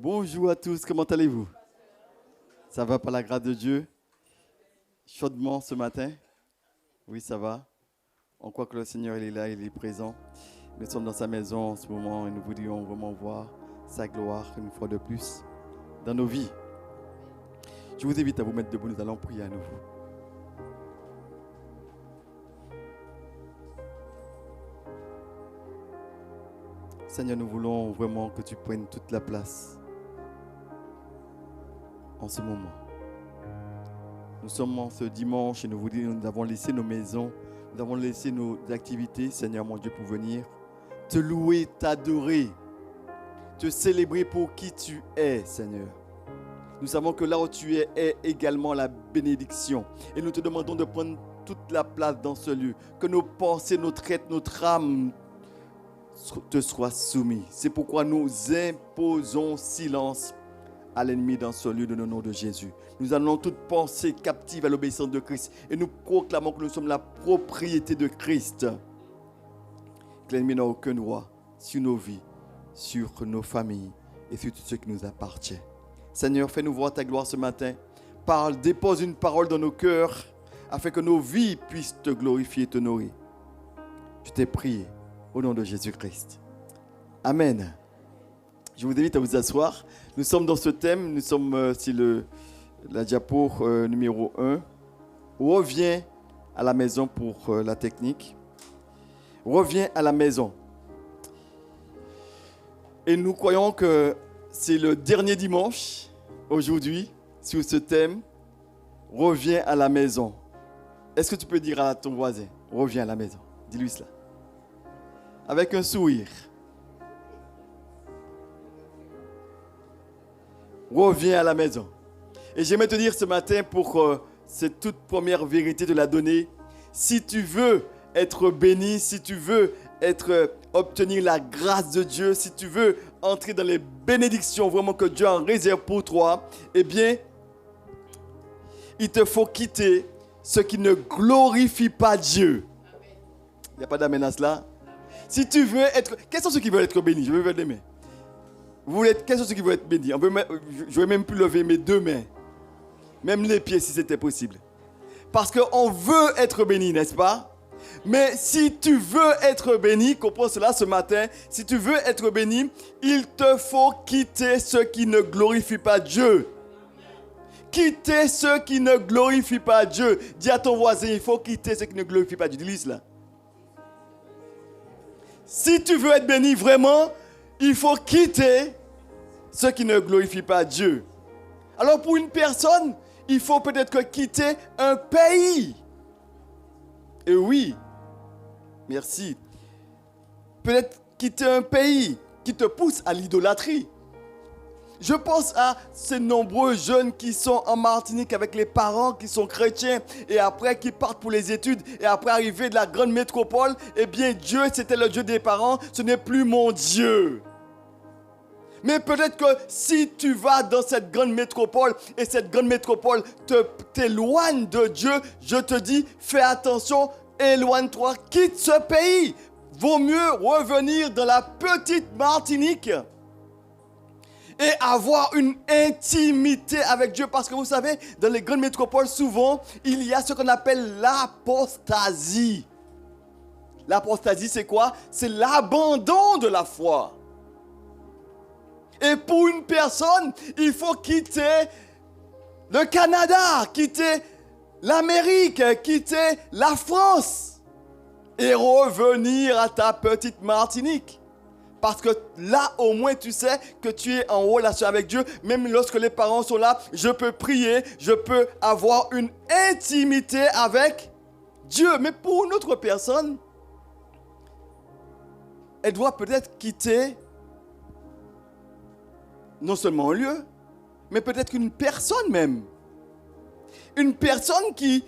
Bonjour à tous, comment allez-vous? Ça va par la grâce de Dieu? Chaudement ce matin? Oui, ça va. On croit que le Seigneur il est là, il est présent. Nous sommes dans sa maison en ce moment et nous voudrions vraiment voir sa gloire une fois de plus dans nos vies. Je vous invite à vous mettre debout, nous allons prier à nouveau. Seigneur, nous voulons vraiment que tu prennes toute la place en ce moment. Nous sommes en ce dimanche et nous avons laissé nos maisons, nous avons laissé nos activités, Seigneur mon Dieu, pour venir te louer, t'adorer, te célébrer pour qui tu es, Seigneur. Nous savons que là où tu es est également la bénédiction. Et nous te demandons de prendre toute la place dans ce lieu. Que nos pensées, notre être, notre âme te soient soumis. C'est pourquoi nous imposons silence à l'ennemi dans ce lieu, dans le nom de Jésus. Nous allons toute pensée captive à l'obéissance de Christ et nous proclamons que nous sommes la propriété de Christ. Que l'ennemi n'a aucun droit sur nos vies, sur nos familles et sur tout ce qui nous appartient. Seigneur, fais-nous voir ta gloire ce matin. Parle, dépose une parole dans nos cœurs afin que nos vies puissent te glorifier et te nourrir. Je t'ai prié au nom de Jésus-Christ. Amen. Je vous invite à vous asseoir. Nous sommes dans ce thème, nous sommes sur la diapo numéro 1. Reviens à la maison pour la technique. Reviens à la maison. Et nous croyons que c'est le dernier dimanche, aujourd'hui, sur ce thème. Reviens à la maison. Est-ce que tu peux dire à ton voisin, reviens à la maison? Dis-lui cela. Avec un sourire. Reviens à la maison. Et j'aimerais te dire ce matin pour cette toute première vérité de la donner. Si tu veux être béni, si tu veux obtenir la grâce de Dieu, si tu veux entrer dans les bénédictions vraiment que Dieu en réserve pour toi, eh bien, il te faut quitter ce qui ne glorifie pas Dieu. Il n'y a pas d'amen à cela. Si tu veux être... Quels sont ceux qui veulent être bénis? Je veux lever les mains. Quels sont ceux qui veulent être bénis? Je vais même plus lever mes deux mains. Même les pieds si c'était possible. Parce qu'on veut être béni, n'est-ce pas? Mais si tu veux être béni, comprends cela ce matin, si tu veux être béni, il te faut quitter ce qui ne glorifie pas Dieu. Quitter ce qui ne glorifie pas Dieu. Dis à ton voisin, il faut quitter ce qui ne glorifie pas Dieu. Dis-lui cela. Si tu veux être béni vraiment, il faut quitter ce qui ne glorifie pas Dieu. Alors pour une personne, il faut peut-être quitter un pays. Et oui, merci. Peut-être quitter un pays qui te pousse à l'idolâtrie. Je pense à ces nombreux jeunes qui sont en Martinique avec les parents qui sont chrétiens et après qui partent pour les études et après arriver de la grande métropole, eh bien Dieu c'était le Dieu des parents, ce n'est plus mon Dieu. Mais peut-être que si tu vas dans cette grande métropole et cette grande métropole t'éloigne de Dieu, je te dis, fais attention, éloigne-toi, quitte ce pays. Vaut mieux revenir dans la petite Martinique et avoir une intimité avec Dieu. Parce que vous savez, dans les grandes métropoles, souvent, il y a ce qu'on appelle l'apostasie. L'apostasie, c'est quoi? C'est l'abandon de la foi. Et pour une personne, il faut quitter le Canada, quitter l'Amérique, quitter la France et revenir à ta petite Martinique. Parce que là, au moins, tu sais que tu es en relation avec Dieu. Même lorsque les parents sont là, je peux prier, je peux avoir une intimité avec Dieu. Mais pour une autre personne, elle doit peut-être quitter non seulement un lieu, mais peut-être une personne même. Une personne qui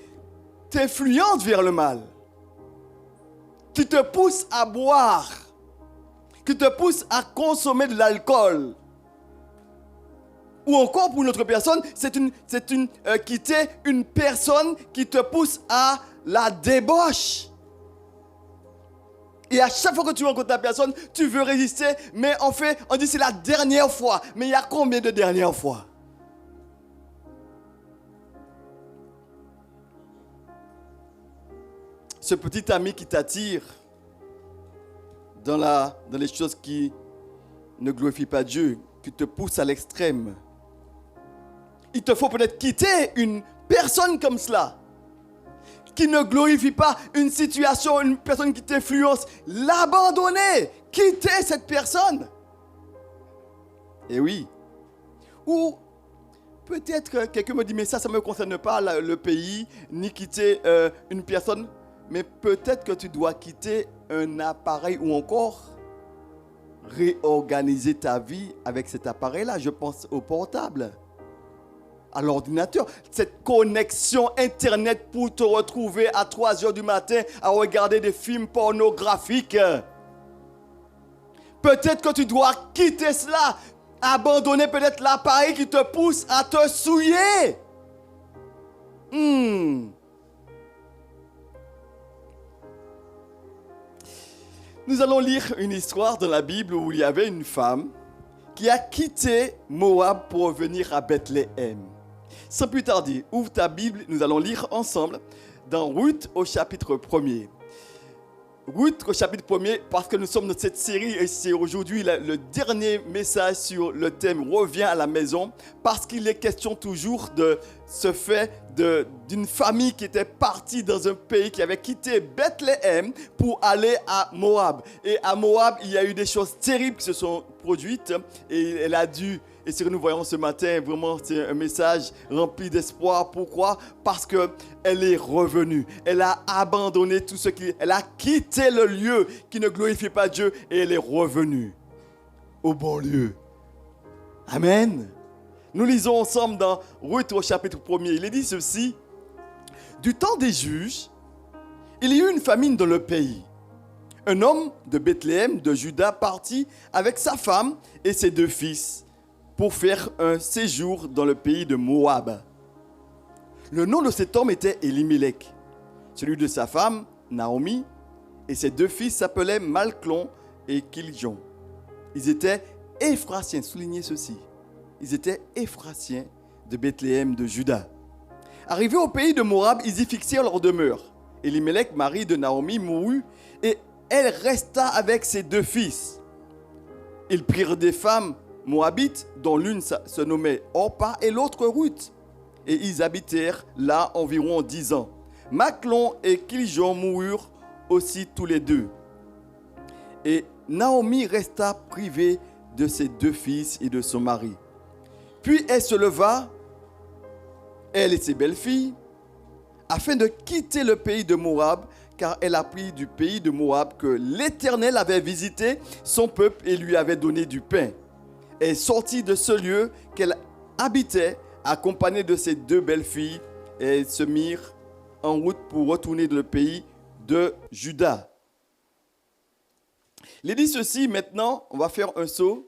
t'influence vers le mal, qui te pousse à boire, qui te pousse à consommer de l'alcool. Ou encore pour une autre personne, quitter une personne qui te pousse à la débauche. Et à chaque fois que tu rencontres la personne, tu veux résister, mais en fait, on dit c'est la dernière fois. Mais il y a combien de dernières fois? Ce petit ami qui t'attire dans les choses qui ne glorifient pas Dieu, qui te pousse à l'extrême. Il te faut peut-être quitter une personne comme cela, qui ne glorifie pas une situation, une personne qui t'influence, l'abandonner, quitter cette personne. Et oui. Ou peut-être que quelqu'un me dit, mais ça ne me concerne pas le pays, ni quitter une personne, mais peut-être que tu dois quitter un appareil ou encore réorganiser ta vie avec cet appareil-là. Je pense au portable, à l'ordinateur, cette connexion Internet pour te retrouver à 3 heures du matin à regarder des films pornographiques. Peut-être que tu dois quitter cela, abandonner peut-être l'appareil qui te pousse à te souiller. Nous allons lire une histoire dans la Bible où il y avait une femme qui a quitté Moab pour venir à Bethléem. Sans plus tarder, ouvre ta Bible, nous allons lire ensemble dans Ruth au chapitre 1er. Ruth au chapitre 1er, parce que nous sommes dans cette série et c'est aujourd'hui le dernier message sur le thème « Reviens à la maison » parce qu'il est question toujours de ce fait d'une famille qui était partie dans un pays, qui avait quitté Bethléem pour aller à Moab. Et à Moab, il y a eu des choses terribles qui se sont produites et elle a dû... Et ce que nous voyons ce matin, vraiment, c'est un message rempli d'espoir. Pourquoi? Parce qu'elle est revenue. Elle a abandonné tout ce qui... Elle a quitté le lieu qui ne glorifie pas Dieu et elle est revenue au bon lieu. Amen. Nous lisons ensemble dans Ruth au chapitre 1er. Il est dit ceci. Du temps des juges, il y eut une famine dans le pays. Un homme de Bethléem, de Juda, partit avec sa femme et ses 2 fils pour faire un séjour dans le pays de Moab. Le nom de cet homme était Elimelech, celui de sa femme, Naomi, et ses 2 fils s'appelaient Malclon et Kiljon. Ils étaient Éphratiens, soulignez ceci, ils étaient Éphratiens de Bethléem de Juda. Arrivés au pays de Moab, ils y fixèrent leur demeure. Elimelech, mari de Naomi, mourut et elle resta avec ses 2 fils. Ils prirent des femmes moabites, dont l'une se nommait Orpa et l'autre Ruth. Et ils habitèrent là environ 10 ans. Maclon et Kiljon moururent aussi tous les 2. Et Naomi resta privée de ses 2 fils et de son mari. Puis elle se leva, elle et ses belles-filles, afin de quitter le pays de Moab, car elle apprit du pays de Moab que l'Éternel avait visité son peuple et lui avait donné du pain. Elle sortit de ce lieu qu'elle habitait, accompagnée de ses 2 belles-filles, et elles se mirent en route pour retourner dans le pays de Juda. Il est dit ceci, maintenant, on va faire un saut.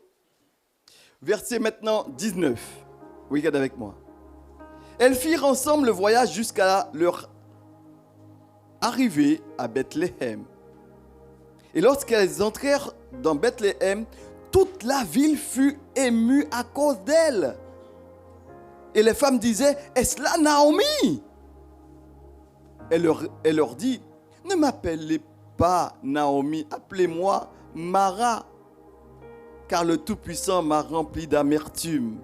Verset maintenant 19. Regarde avec moi. Elles firent ensemble le voyage jusqu'à leur arrivée à Bethléem. Et lorsqu'elles entrèrent dans Bethléem, toute la ville fut émue à cause d'elle. Et les femmes disaient, est-ce là Naomi? Elle leur dit, ne m'appelez pas Naomi, appelez-moi Mara, car le Tout-Puissant m'a rempli d'amertume.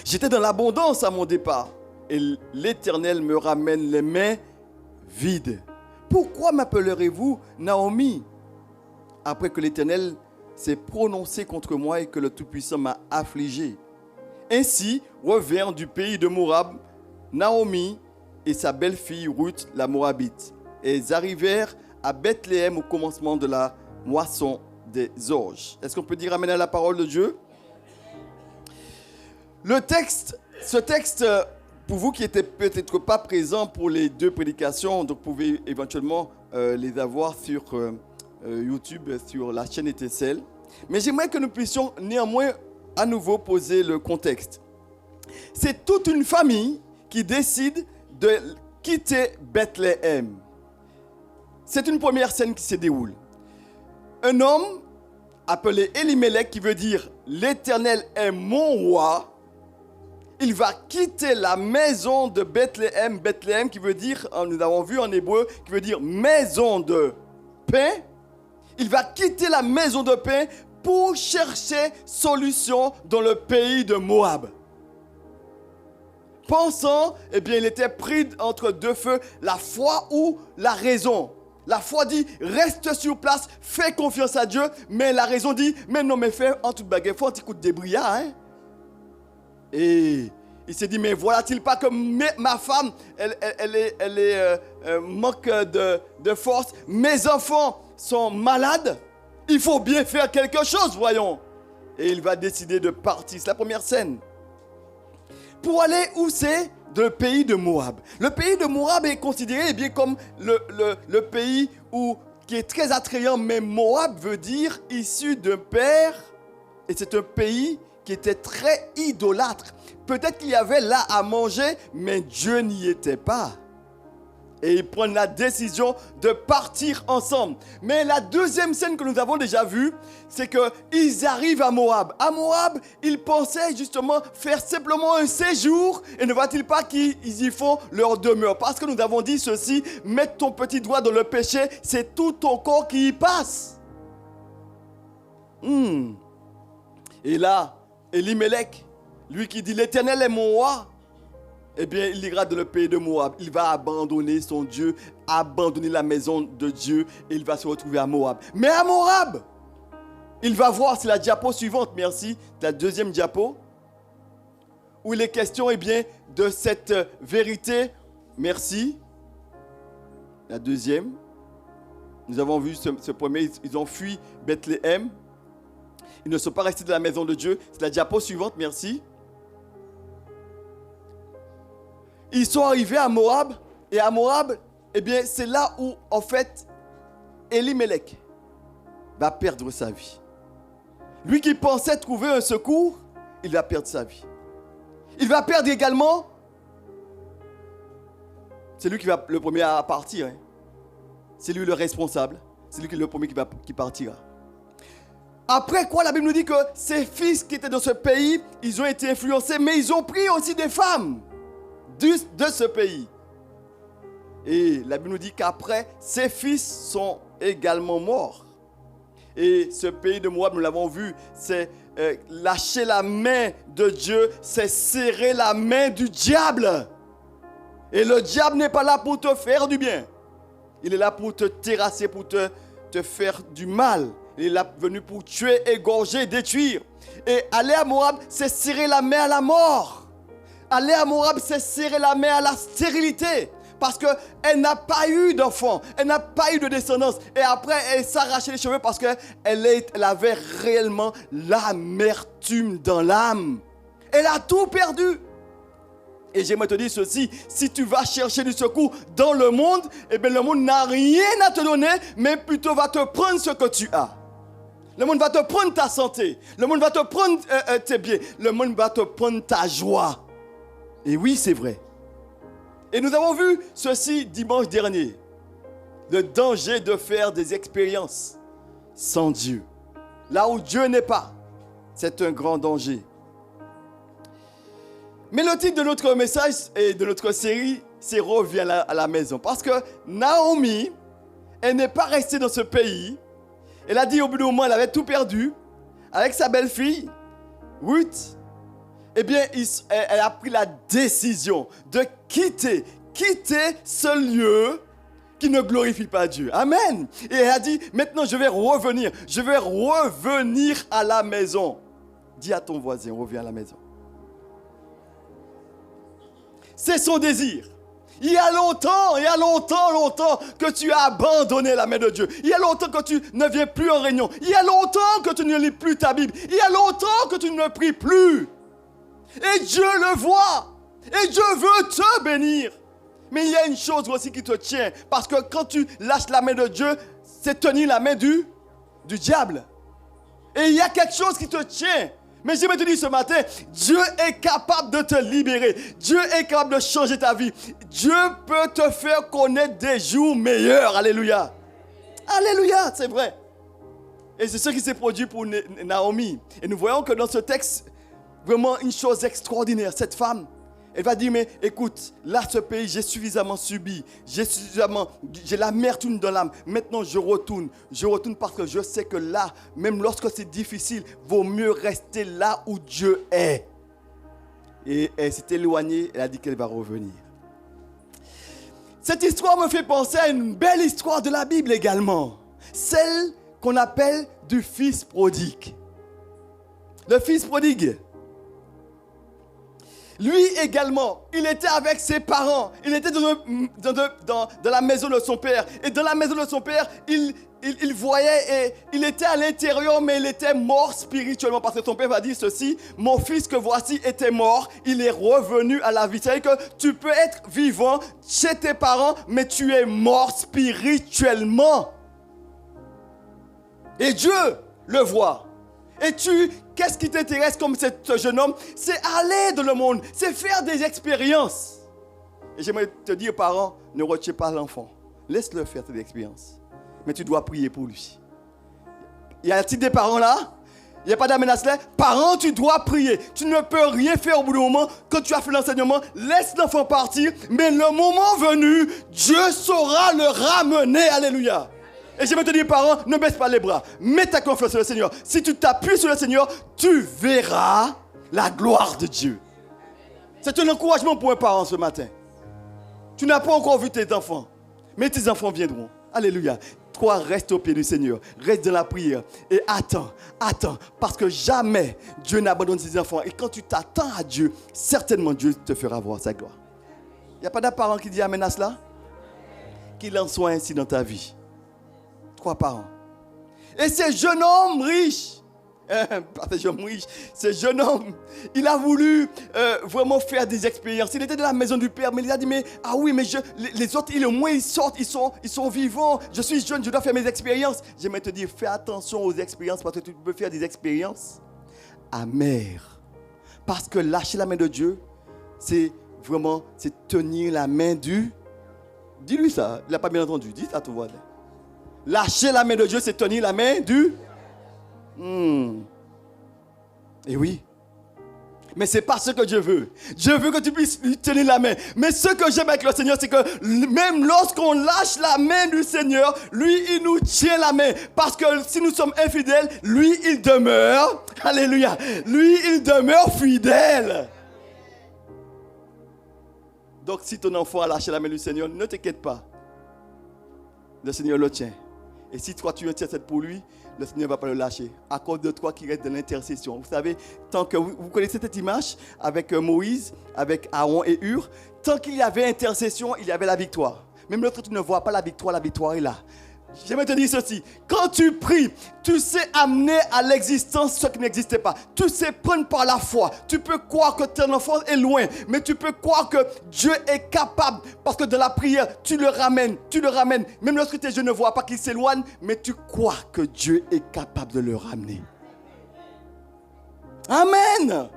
J'étais dans l'abondance à mon départ, et l'Éternel me ramène les mains vides. Pourquoi m'appellerez-vous Naomi, après que l'Éternel s'est prononcé contre moi et que le Tout-Puissant m'a affligé? Ainsi revinrent du pays de Moab Naomi et sa belle-fille Ruth la Moabite. Et ils arrivèrent à Bethléem au commencement de la moisson des orges. Est-ce qu'on peut dire amen à la parole de Dieu? Ce texte, pour vous qui n'étiez peut-être pas présents pour les 2 prédications, donc vous pouvez éventuellement les avoir sur YouTube, sur la chaîne Étincelle. Mais j'aimerais que nous puissions néanmoins à nouveau poser le contexte. C'est toute une famille qui décide de quitter Bethléem. C'est une première scène qui se déroule. un homme appelé Elimelech, qui veut dire « l'Éternel est mon roi », il va quitter la maison de Bethléem, Bethléem qui veut dire, nous avons vu en hébreu, qui veut dire maison de pain. Il va quitter la maison de pain pour chercher solution dans le pays de Moab. Pensant, eh bien, il était pris entre deux feux, la foi ou la raison. La foi dit, reste sur place, fais confiance à Dieu, mais la raison dit, mais non, mais fais en toute baguette, faut un petit coup de débrouillard, hein. Et il s'est dit, mais voilà-t-il pas que ma femme, elle manque de force, mes enfants sont malades, il faut bien faire quelque chose, voyons. Et il va décider de partir, c'est la première scène. Pour aller où c'est? Le pays de Moab. Le pays de Moab est considéré eh bien, comme le pays qui est très attrayant, mais Moab veut dire issu d'un père, et c'est un pays qui était très idolâtre. Peut-être qu'il y avait là à manger, mais Dieu n'y était pas. Et ils prennent la décision de partir ensemble. Mais la deuxième scène que nous avons déjà vue, c'est qu'ils arrivent à Moab. À Moab, ils pensaient justement faire simplement un séjour. Et ne va-t-il pas qu'ils y font leur demeure? Parce que nous avons dit ceci, mettre ton petit doigt dans le péché, c'est tout ton corps qui y passe. Et là, Elimelech, lui qui dit l'Éternel est mon roi, eh bien, il ira dans le pays de Moab. Il va abandonner son Dieu, abandonner la maison de Dieu et il va se retrouver à Moab. Mais à Moab, il va voir, c'est la diapo suivante, merci, la deuxième diapo, où il est question, eh bien, de cette vérité. Merci. La deuxième. Nous avons vu ce premier, ils ont fui Bethléem. Ils ne sont pas restés dans la maison de Dieu. C'est la diapo suivante, merci. Ils sont arrivés à Moab, et à Moab, eh bien, c'est là où, en fait, Elimelech va perdre sa vie. Lui qui pensait trouver un secours, il va perdre sa vie. Il va perdre également, c'est lui qui va le premier à partir. Hein. C'est lui le responsable, c'est lui qui est le premier qui partira. Après quoi, la Bible nous dit que ses fils qui étaient dans ce pays, ils ont été influencés, mais ils ont pris aussi des femmes de ce pays. Et la Bible nous dit qu'après, ses fils sont également morts. Et ce pays de Moab, nous l'avons vu, c'est lâcher la main de Dieu, c'est serrer la main du diable. Et le diable n'est pas là pour te faire du bien. Il est là pour te terrasser, pour te faire du mal. Il est là venu pour tuer, égorger, détruire. Et aller à Moab, c'est serrer la main à la mort. Aller à Moab, c'est serrer la main à la stérilité. Parce qu'elle n'a pas eu d'enfant, elle n'a pas eu de descendance. Et après, elle s'arrachait les cheveux parce qu'elle avait réellement l'amertume dans l'âme. Elle a tout perdu. Et j'aimerais te dire ceci, si tu vas chercher du secours dans le monde, eh bien le monde n'a rien à te donner, mais plutôt va te prendre ce que tu as. Le monde va te prendre ta santé, le monde va te prendre tes biens, le monde va te prendre ta joie. Et oui, c'est vrai. Et nous avons vu ceci dimanche dernier. Le danger de faire des expériences sans Dieu. Là où Dieu n'est pas, c'est un grand danger. Mais le titre de notre message et de notre série, c'est « Reviens à la maison ». Parce que Naomi, elle n'est pas restée dans ce pays. Elle a dit au bout d'un moment, elle avait tout perdu. Avec sa belle-fille, Ruth, eh bien, elle a pris la décision de quitter ce lieu qui ne glorifie pas Dieu. Amen. Et elle a dit, maintenant je vais revenir à la maison. Dis à ton voisin, reviens à la maison. C'est son désir. Il y a longtemps que tu as abandonné la main de Dieu. Il y a longtemps que tu ne viens plus en réunion. Il y a longtemps que tu ne lis plus ta Bible. Il y a longtemps que tu ne pries plus. Et Dieu le voit. Et Dieu veut te bénir. Mais il y a une chose aussi qui te tient. Parce que quand tu lâches la main de Dieu, c'est tenir la main du diable. Et il y a quelque chose qui te tient. Mais je vais te dire ce matin, Dieu est capable de te libérer. Dieu est capable de changer ta vie. Dieu peut te faire connaître des jours meilleurs. Alléluia. Alléluia, c'est vrai. Et c'est ce qui s'est produit pour Naomi. Et nous voyons que dans ce texte, vraiment une chose extraordinaire. Cette femme, elle va dire, mais écoute, là, ce pays, j'ai suffisamment subi. J'ai l'amertume dans l'âme. Maintenant, je retourne. Je retourne parce que je sais que là, même lorsque c'est difficile, vaut mieux rester là où Dieu est. Et elle s'est éloignée. Elle a dit qu'elle va revenir. Cette histoire me fait penser à une belle histoire de la Bible également. Celle qu'on appelle du fils prodigue. Le fils prodigue. Lui également, il était avec ses parents. Il était dans la maison de son père. Et dans la maison de son père, il voyait et il était à l'intérieur, mais il était mort spirituellement. Parce que son père va dire ceci, mon fils que voici était mort, il est revenu à la vie. C'est-à-dire que tu peux être vivant chez tes parents, mais tu es mort spirituellement. Et Dieu le voit. Et qu'est-ce qui t'intéresse comme ce jeune homme? C'est aller dans le monde, c'est faire des expériences. Et j'aimerais te dire, parents, ne retiens pas l'enfant. Laisse-le faire ses expériences. Mais tu dois prier pour lui. Il y a-t-il des parents là? Il n'y a pas d'aménace là? Parents, tu dois prier. Tu ne peux rien faire au bout d'un moment. Quand tu as fait l'enseignement, laisse l'enfant partir. Mais le moment venu, Dieu saura le ramener. Alléluia. Et je vais te dire, parents, ne baisse pas les bras. Mets ta confiance sur le Seigneur. Si tu t'appuies sur le Seigneur, tu verras la gloire de Dieu. C'est un encouragement pour un parent ce matin. Tu n'as pas encore vu tes enfants, mais tes enfants viendront. Alléluia. Toi, reste au pied du Seigneur. Reste dans la prière. Et attends. Parce que jamais Dieu n'abandonne ses enfants. Et quand tu t'attends à Dieu, certainement Dieu te fera voir sa gloire. Il n'y a pas d'un parent qui dit amen à cela? Qu'il en soit ainsi dans ta vie. 3 parents. Et ce jeune homme riche, ce jeune homme, il a voulu vraiment faire des expériences. Il était dans la maison du père, mais il a dit, mais ah oui, mais les autres, au moins ils sortent, ils sont vivants. Je suis jeune, je dois faire mes expériences. J'aimerais te dire, fais attention aux expériences parce que tu peux faire des expériences amères. Parce que lâcher la main de Dieu, c'est tenir la main du... Dis-lui ça, il n'a pas bien entendu. Dis ça à tout le monde. Lâcher la main de Dieu, c'est tenir la main du... Et oui. Mais ce n'est pas ce que Dieu veut. Dieu veut que tu puisses lui tenir la main. Mais ce que j'aime avec le Seigneur, c'est que même lorsqu'on lâche la main du Seigneur, lui, il nous tient la main. Parce que si nous sommes infidèles, lui, il demeure. Alléluia. Lui, il demeure fidèle. Donc, si ton enfant a lâché la main du Seigneur, ne t'inquiète pas. Le Seigneur le tient. Et si toi tu intercèdes pour lui, le Seigneur ne va pas le lâcher. Accorde-toi qu'il reste de l'intercession. Vous savez, tant que vous connaissez cette image avec Moïse, avec Aaron et Hur, tant qu'il y avait intercession, il y avait la victoire. Même lorsque tu ne vois pas la victoire est là. J'aimerais te dire ceci, quand tu pries, tu sais amener à l'existence ce qui n'existait pas. Tu sais prendre par la foi. Tu peux croire que ton enfant est loin, mais tu peux croire que Dieu est capable. Parce que dans la prière, tu le ramènes. Même lorsque tes yeux ne voient pas qu'il s'éloigne, mais tu crois que Dieu est capable de le ramener. Amen.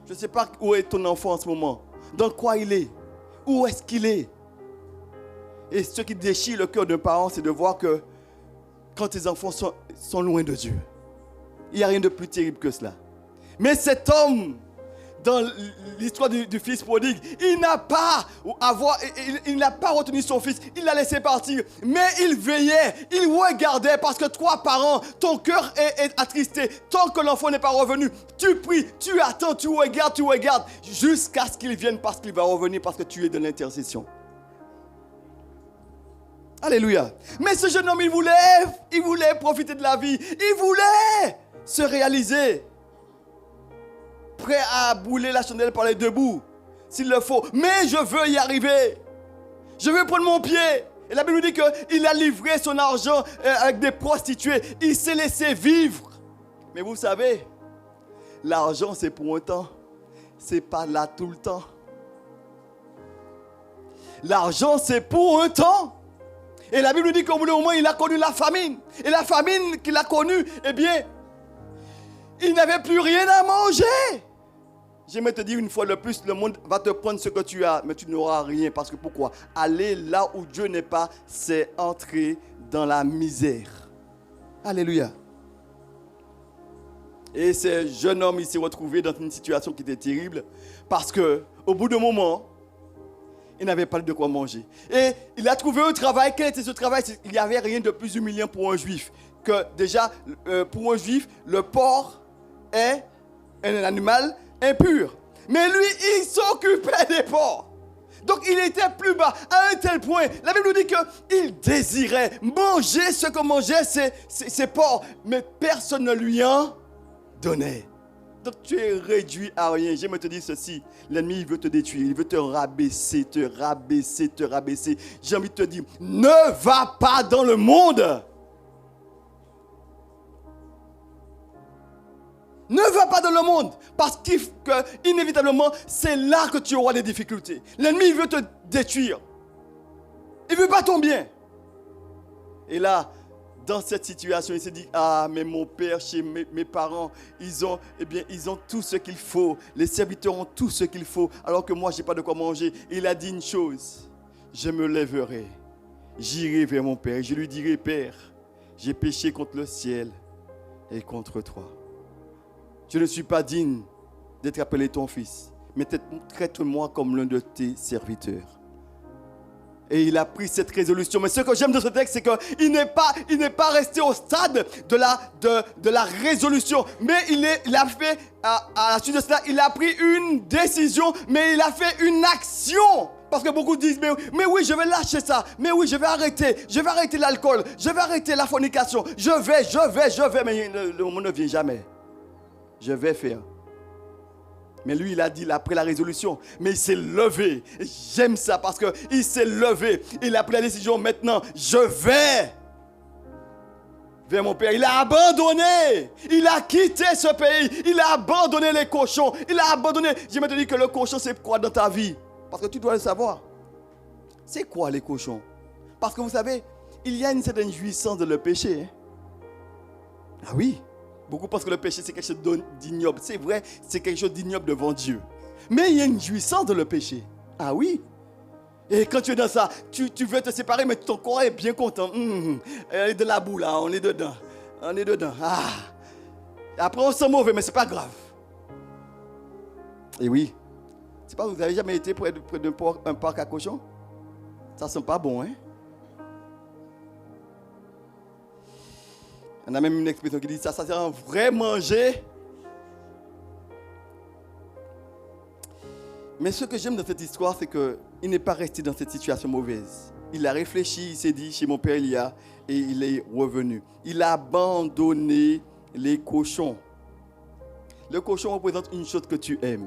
Je ne sais pas où est ton enfant en ce moment. Dans quoi il est. Où est-ce qu'il est. Et ce qui déchire le cœur d'un parent, c'est de voir que quand tes enfants sont loin de Dieu, il n'y a rien de plus terrible que cela. Mais cet homme, dans l'histoire du fils prodigue, il n'a pas retenu son fils, il l'a laissé partir. Mais il veillait, il regardait, parce que toi, parents, ton cœur est attristé. Tant que l'enfant n'est pas revenu, tu pries, tu attends, tu regardes, jusqu'à ce qu'il vienne, parce qu'il va revenir, parce que tu es de l'intercession. Alléluia. Mais ce jeune homme, il voulait profiter de la vie. Il voulait se réaliser. Prêt à brûler la chandelle par les deux bouts, s'il le faut. Mais je veux y arriver. Je veux prendre mon pied. Et la Bible nous dit qu'il a livré son argent avec des prostituées. Il s'est laissé vivre. Mais vous savez, l'argent, c'est pour un temps. C'est pas là tout le temps. L'argent, c'est pour un temps. Et la Bible nous dit qu'au bout d'un moment, il a connu la famine. Et la famine qu'il a connue, eh bien, il n'avait plus rien à manger. J'aimerais te dire une fois de plus, le monde va te prendre ce que tu as, mais tu n'auras rien. Parce que pourquoi? Aller là où Dieu n'est pas, c'est entrer dans la misère. Alléluia. Et ce jeune homme, il s'est retrouvé dans une situation qui était terrible parce qu'au bout d'un moment, il n'avait pas de quoi manger. Et il a trouvé un travail. Quel était ce travail? Il n'y avait rien de plus humiliant pour un juif. Que déjà, pour un juif, le porc est un animal impur. Mais lui, il s'occupait des porcs. Donc il était plus bas, à un tel point. La Bible nous dit qu'il désirait manger ce que mangeaient ces porcs. Mais personne ne lui en donnait. Donc tu es réduit à rien. J'aime te dire ceci. L'ennemi, il veut te détruire. Il veut te rabaisser, te rabaisser, te rabaisser. J'ai envie de te dire, ne va pas dans le monde. Ne va pas dans le monde. Parce qu'inévitablement, c'est là que tu auras des difficultés. L'ennemi, il veut te détruire. Il ne veut pas ton bien. Et là, dans cette situation, il s'est dit, ah, mais mon père, chez mes parents, ils ont tout ce qu'il faut. Les serviteurs ont tout ce qu'il faut, alors que moi, je n'ai pas de quoi manger. Et il a dit une chose, je me lèverai, j'irai vers mon père. Je lui dirai, Père, j'ai péché contre le ciel et contre toi. Je ne suis pas digne d'être appelé ton fils, mais traite-moi comme l'un de tes serviteurs. Et il a pris cette résolution. Mais ce que j'aime de ce texte, c'est qu'il n'est pas resté au stade de la résolution. Mais il a fait, à la suite de cela, il a pris une décision, mais il a fait une action. Parce que beaucoup disent, mais oui, je vais lâcher ça. Mais oui, je vais arrêter l'alcool. Je vais arrêter la fornication. Je vais. Mais le moment ne vient jamais. Je vais faire. Mais lui, il a dit, il a pris la résolution. Mais il s'est levé. J'aime ça parce qu'il s'est levé. Il a pris la décision. Maintenant, je vais vers mon père. Il a abandonné. Il a quitté ce pays. Il a abandonné les cochons. Il a abandonné. Je vais te dire que le cochon, c'est quoi dans ta vie? Parce que tu dois le savoir. C'est quoi les cochons? Parce que vous savez, il y a une certaine jouissance de le péché. Ah oui. Beaucoup pensent que le péché, c'est quelque chose d'ignoble. C'est vrai, c'est quelque chose d'ignoble devant Dieu. Mais il y a une jouissance de le péché. Ah oui. Et quand tu es dans ça, tu veux te séparer, mais ton corps est bien content. On est de la boue là, on est dedans. Ah. Après, on sent mauvais, mais c'est pas grave. Et oui. C'est pas, vous n'avez jamais été près d'un parc à cochons? Ça sent pas bon, hein? On a même une expression qui dit ça c'est un vrai manger. Mais ce que j'aime dans cette histoire, c'est qu'il n'est pas resté dans cette situation mauvaise. Il a réfléchi, il s'est dit, chez mon père il y a, et il est revenu. Il a abandonné les cochons. Le cochon représente une chose que tu aimes,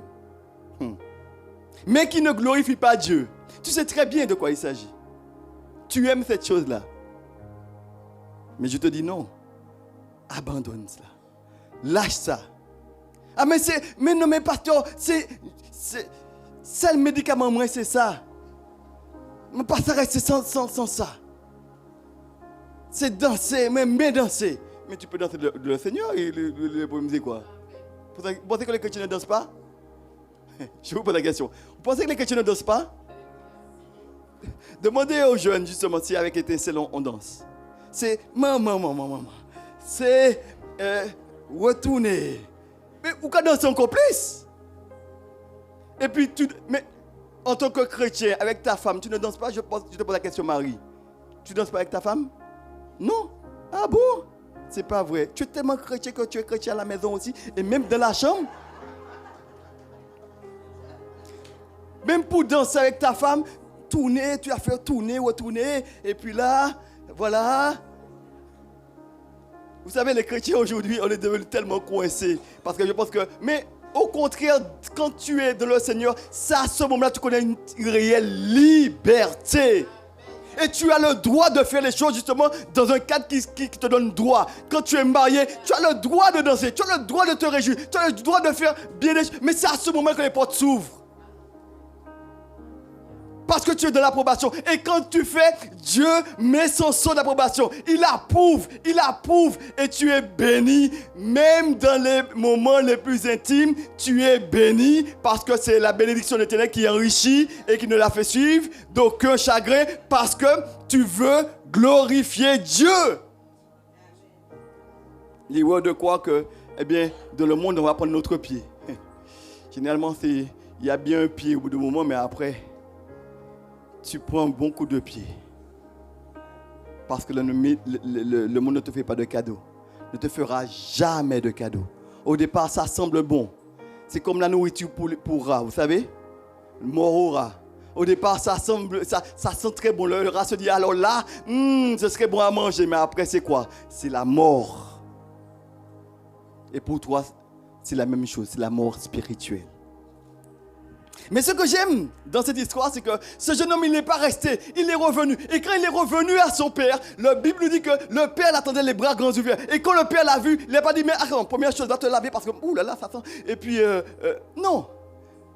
mais qui ne glorifie pas Dieu. Tu sais très bien de quoi il s'agit. Tu aimes cette chose-là. Mais je te dis non. Abandonne cela. Lâche ça. Ah mais non mais pasteur, c'est le médicament moi c'est ça. Mais pas ça rester sans ça. C'est danser, même bien danser. Mais tu peux danser le Seigneur et le problème c'est quoi? Vous pensez que les chrétiens ne dansent pas? Je vous pose la question. Vous pensez que les chrétiens ne dansent pas? Demandez aux jeunes justement si avec étincelle on danse. C'est maman. C'est retourner. Mais vous pouvez danser encore plus. Et puis, mais en tant que chrétien, avec ta femme, tu ne danses pas? Je te pose la question, Marie. Tu ne danses pas avec ta femme? Non. Ah bon? C'est pas vrai. Tu es tellement chrétien que tu es chrétien à la maison aussi, et même dans la chambre. Même pour danser avec ta femme, tourner, tu as fait tourner, retourner, et puis là, voilà. Vous savez, les chrétiens aujourd'hui, on est devenus tellement coincés. Parce que je pense que... Mais au contraire, quand tu es dans le Seigneur, c'est à ce moment-là que tu connais une réelle liberté. Et tu as le droit de faire les choses justement dans un cadre qui te donne droit. Quand tu es marié, tu as le droit de danser, tu as le droit de te réjouir, tu as le droit de faire bien des choses. Mais c'est à ce moment que les portes s'ouvrent. Parce que tu es de l'approbation. Et quand tu fais, Dieu met son sceau d'approbation. Il approuve. Et tu es béni. Même dans les moments les plus intimes, tu es béni. Parce que c'est la bénédiction de l'Éternel qui enrichit et qui ne la fait suivre d'aucun chagrin. Parce que tu veux glorifier Dieu. L'erreur de croire que, eh bien, dans le monde, on va prendre notre pied. Généralement, il y a bien un pied au bout du moment, mais après, tu prends un bon coup de pied. Parce que le monde ne te fait pas de cadeaux. Ne te fera jamais de cadeaux. Au départ, ça semble bon. C'est comme la nourriture pour rat, vous savez? Mort au rat. Au départ, ça sent très bon. Le rat se dit, alors là, ce serait bon à manger. Mais après, c'est quoi? C'est la mort. Et pour toi, c'est la même chose. C'est la mort spirituelle. Mais ce que j'aime dans cette histoire, c'est que ce jeune homme, il n'est pas resté, il est revenu. Et quand il est revenu à son père, la Bible nous dit que le père l'attendait les bras grands ouverts. Et quand le père l'a vu, il n'a pas dit, mais attends, première chose, va te laver parce que, ouh là là, ça sent. Et puis, non.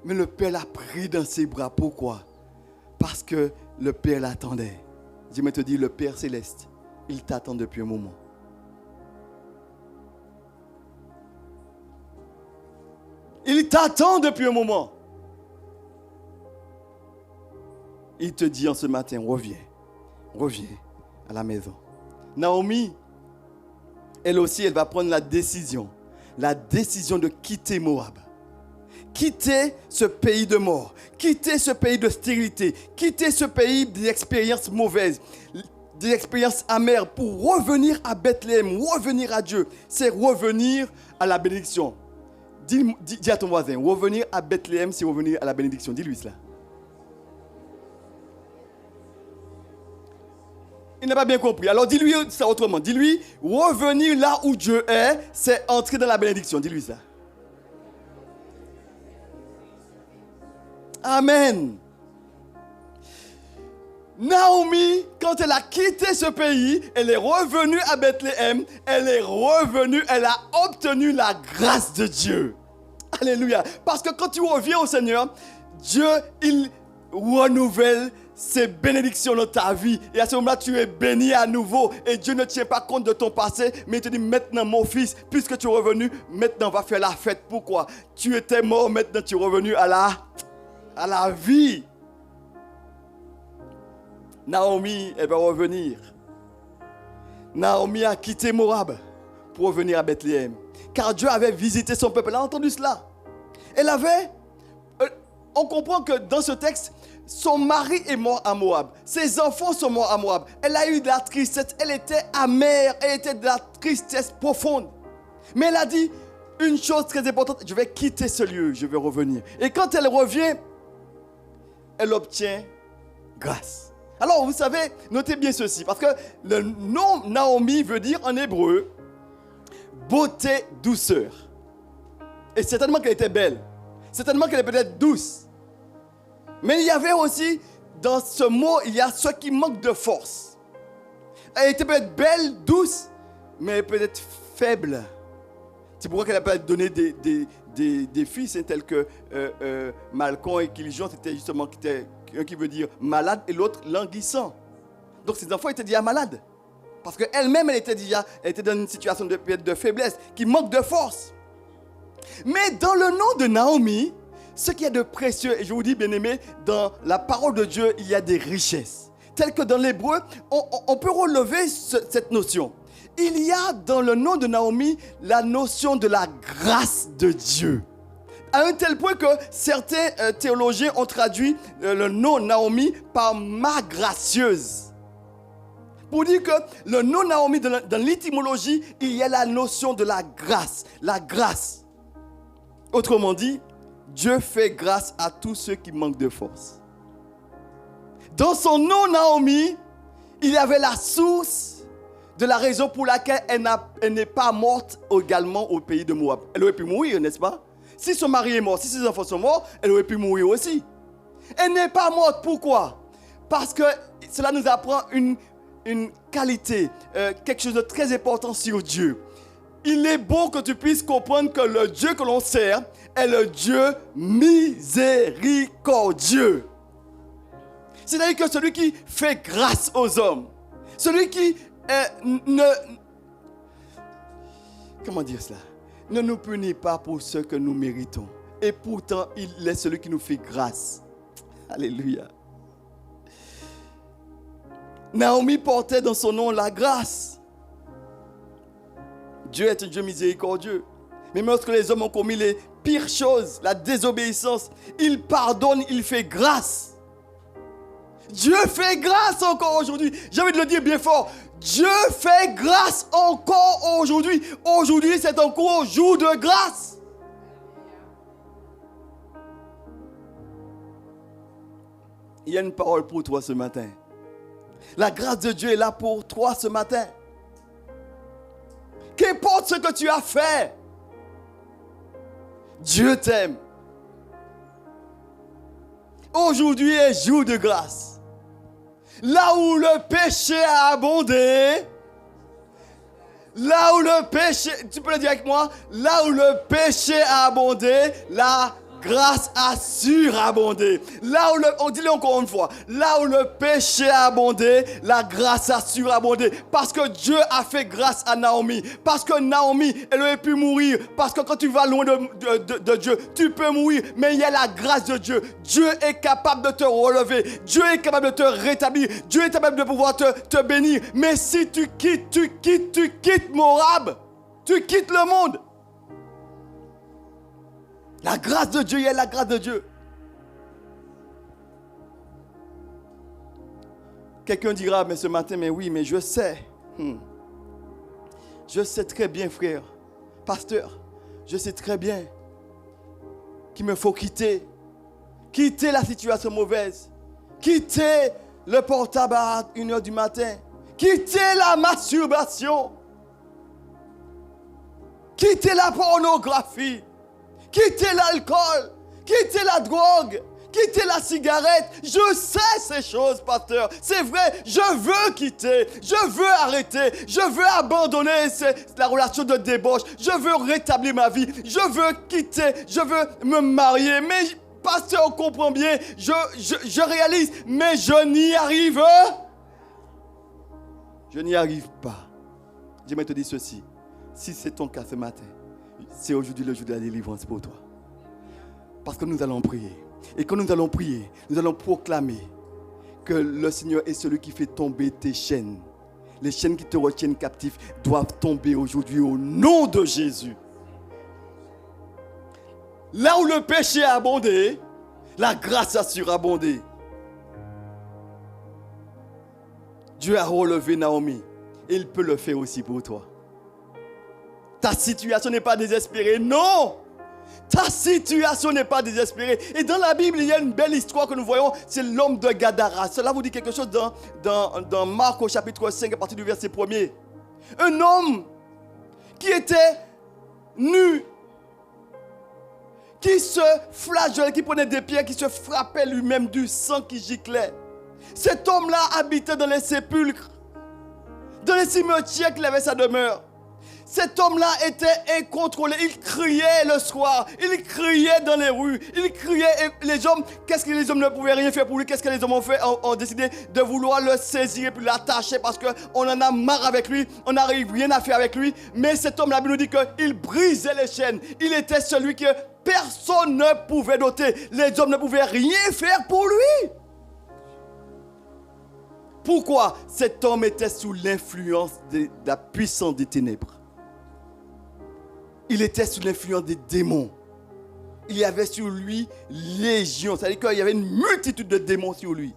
Mais le père l'a pris dans ses bras. Pourquoi? Parce que le père l'attendait. Je me te dis, le Père Céleste, il t'attend depuis un moment. Il t'attend depuis un moment. Il te dit en ce matin, reviens à la maison. Naomi, elle aussi, elle va prendre la décision de quitter Moab. Quitter ce pays de mort, quitter ce pays de stérilité, quitter ce pays d'expériences mauvaises, des expériences amères pour revenir à Bethléem, revenir à Dieu. C'est revenir à la bénédiction. Dis à ton voisin, revenir à Bethléem, c'est revenir à la bénédiction. Dis-lui cela. Il n'a pas bien compris. Alors dis-lui ça autrement. Dis-lui, revenir là où Dieu est, c'est entrer dans la bénédiction. Dis-lui ça. Amen. Naomi, quand elle a quitté ce pays, elle est revenue à Bethléem, elle a obtenu la grâce de Dieu. Alléluia. Parce que quand tu reviens au Seigneur, Dieu, il renouvelle ses bénédictions dans ta vie. Et à ce moment-là, tu es béni à nouveau. Et Dieu ne tient pas compte de ton passé, mais il te dit, maintenant, mon fils, puisque tu es revenu, maintenant, on va faire la fête. Pourquoi? Tu étais mort, maintenant, tu es revenu à la vie. Naomi, elle va revenir. Naomi a quitté Moab pour revenir à Bethléem. Car Dieu avait visité son peuple. Elle a entendu cela. On comprend que dans ce texte, son mari est mort à Moab. Ses enfants sont morts à Moab. Elle a eu de la tristesse. Elle était amère. Elle était de la tristesse profonde. Mais elle a dit une chose très importante. Je vais quitter ce lieu. Je vais revenir. Et quand elle revient, elle obtient grâce. Alors, vous savez, notez bien ceci. Parce que le nom Naomi veut dire en hébreu beauté, douceur. Et certainement qu'elle était belle. Certainement qu'elle est peut-être douce. Mais il y avait aussi, dans ce mot, il y a ce qui manque de force. Elle était peut-être belle, douce, mais peut-être faible. C'est pourquoi qu'elle a peut-être donné des fils tels que Malcolm et Kilijon, c'était justement un qui veut dire malade et l'autre languissant. Donc ses enfants étaient déjà malades. Parce qu'elle-même, elle était dans une situation de faiblesse, qui manque de force. Mais dans le nom de Naomi, ce qu'il y a de précieux, et je vous dis bien aimé, dans la parole de Dieu, il y a des richesses. Telles que dans l'hébreu, on peut relever cette notion. Il y a dans le nom de Naomi la notion de la grâce de Dieu. À un tel point que certains théologiens ont traduit le nom Naomi par ma gracieuse. Pour dire que le nom Naomi, dans l'étymologie, il y a la notion de la grâce. La grâce. Autrement dit, Dieu fait grâce à tous ceux qui manquent de force. Dans son nom Naomi, il y avait la source de la raison pour laquelle elle n'est pas morte également au pays de Moab. Elle aurait pu mourir, n'est-ce pas? Si son mari est mort, si ses enfants sont morts, elle aurait pu mourir aussi. Elle n'est pas morte, pourquoi? Parce que cela nous apprend une qualité, quelque chose de très important sur Dieu. Il est bon que tu puisses comprendre que le Dieu que l'on sert est le Dieu miséricordieux. C'est-à-dire que celui qui fait grâce aux hommes, celui qui comment dire cela? Ne nous punit pas pour ce que nous méritons. Et pourtant, il est celui qui nous fait grâce. Alléluia. Naomi portait dans son nom la grâce. Dieu est un Dieu miséricordieux. Mais lorsque les hommes ont commis les pires choses, la désobéissance, il pardonne, il fait grâce. Dieu fait grâce encore aujourd'hui. J'ai envie de le dire bien fort. Dieu fait grâce encore aujourd'hui. Aujourd'hui, c'est encore un jour de grâce. Il y a une parole pour toi ce matin. La grâce de Dieu est là pour toi ce matin. Qu'importe ce que tu as fait, Dieu t'aime. Aujourd'hui est jour de grâce. Là où le péché a abondé, là où le péché, tu peux le dire avec moi, là où le péché a abondé, la grâce a surabondé. Là où on dit-le encore une fois, là où le péché a abondé, la grâce a surabondé. Parce que Dieu a fait grâce à Naomi. Parce que Naomi, elle aurait pu mourir. Parce que quand tu vas loin de Dieu, tu peux mourir. Mais il y a la grâce de Dieu. Dieu est capable de te relever. Dieu est capable de te rétablir. Dieu est capable de pouvoir te bénir. Mais si tu quittes Moab, tu quittes le monde. La grâce de Dieu, il y a la grâce de Dieu. Quelqu'un dira, mais ce matin, mais oui, mais je sais. Je sais très bien, frère, pasteur, je sais très bien qu'il me faut quitter la situation mauvaise, quitter le portable à 1h du matin, quitter la masturbation, quitter la pornographie, quitter l'alcool, quitter la drogue, quitter la cigarette. Je sais ces choses, pasteur. C'est vrai, je veux quitter, je veux arrêter, je veux abandonner la relation de débauche, je veux rétablir ma vie, je veux quitter, je veux me marier. Mais, pasteur, on comprend bien, je réalise, mais je n'y arrive pas. Je n'y arrive pas. J'aimerais te dire ceci. Si c'est ton cas ce matin, c'est aujourd'hui le jour de la délivrance pour toi. Parce que nous allons prier. Et quand nous allons prier, nous allons proclamer que le Seigneur est celui qui fait tomber tes chaînes. Les chaînes qui te retiennent captif doivent tomber aujourd'hui au nom de Jésus. Là où le péché a abondé, la grâce a surabondé. Dieu a relevé Naomi. Et il peut le faire aussi pour toi. Ta situation n'est pas désespérée, non! Ta situation n'est pas désespérée. Et dans la Bible, il y a une belle histoire que nous voyons, c'est l'homme de Gadara. Cela vous dit quelque chose dans Marc au chapitre 5, à partir du verset 1er. Un homme qui était nu, qui se flagellait, qui prenait des pierres, qui se frappait lui-même du sang qui giclait. Cet homme-là habitait dans les sépulcres, dans les cimetières qu'il avait sa demeure. Cet homme-là était incontrôlé. Il criait le soir. Il criait dans les rues. Il criait. Et les hommes, qu'est-ce que les hommes ne pouvaient rien faire pour lui? Qu'est-ce que les hommes ont fait? Ont décidé de vouloir le saisir et puis l'attacher parce qu'on en a marre avec lui. On n'arrive rien à faire avec lui. Mais cet homme-là, il nous dit qu'il brisait les chaînes. Il était celui que personne ne pouvait doter. Les hommes ne pouvaient rien faire pour lui. Pourquoi? Cet homme était sous l'influence de la puissance des ténèbres. Il était sous l'influence des démons. Il y avait sur lui légion. C'est-à-dire qu'il y avait une multitude de démons sur lui.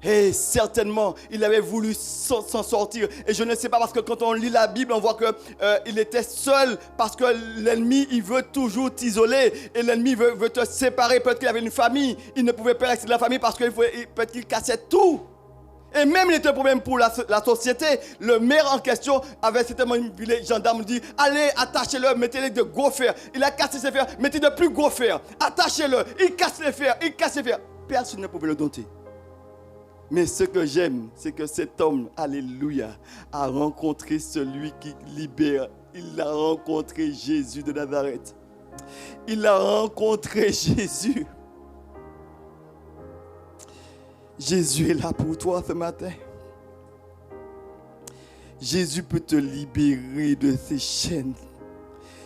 Et certainement, il avait voulu s'en sortir. Et je ne sais pas, parce que quand on lit la Bible, on voit qu'il était seul. Parce que l'ennemi, il veut toujours t'isoler. Et l'ennemi veut te séparer. Peut-être qu'il avait une famille. Il ne pouvait pas rester de la famille parce que peut-être qu'il cassait tout. Et même il était un problème pour la société. Le maire en question avait certainement une gendarme dit allez, attachez-le, mettez-le de gros fers. Il a cassé ses fers, mettez de plus gros fers. Attachez-le, il casse les fers, il casse les fers. Personne ne pouvait le dompter. Mais ce que j'aime, c'est que cet homme, alléluia, a rencontré celui qui libère. Il a rencontré Jésus de Nazareth. Il a rencontré Jésus. Jésus est là pour toi ce matin. Jésus peut te libérer de ces chaînes.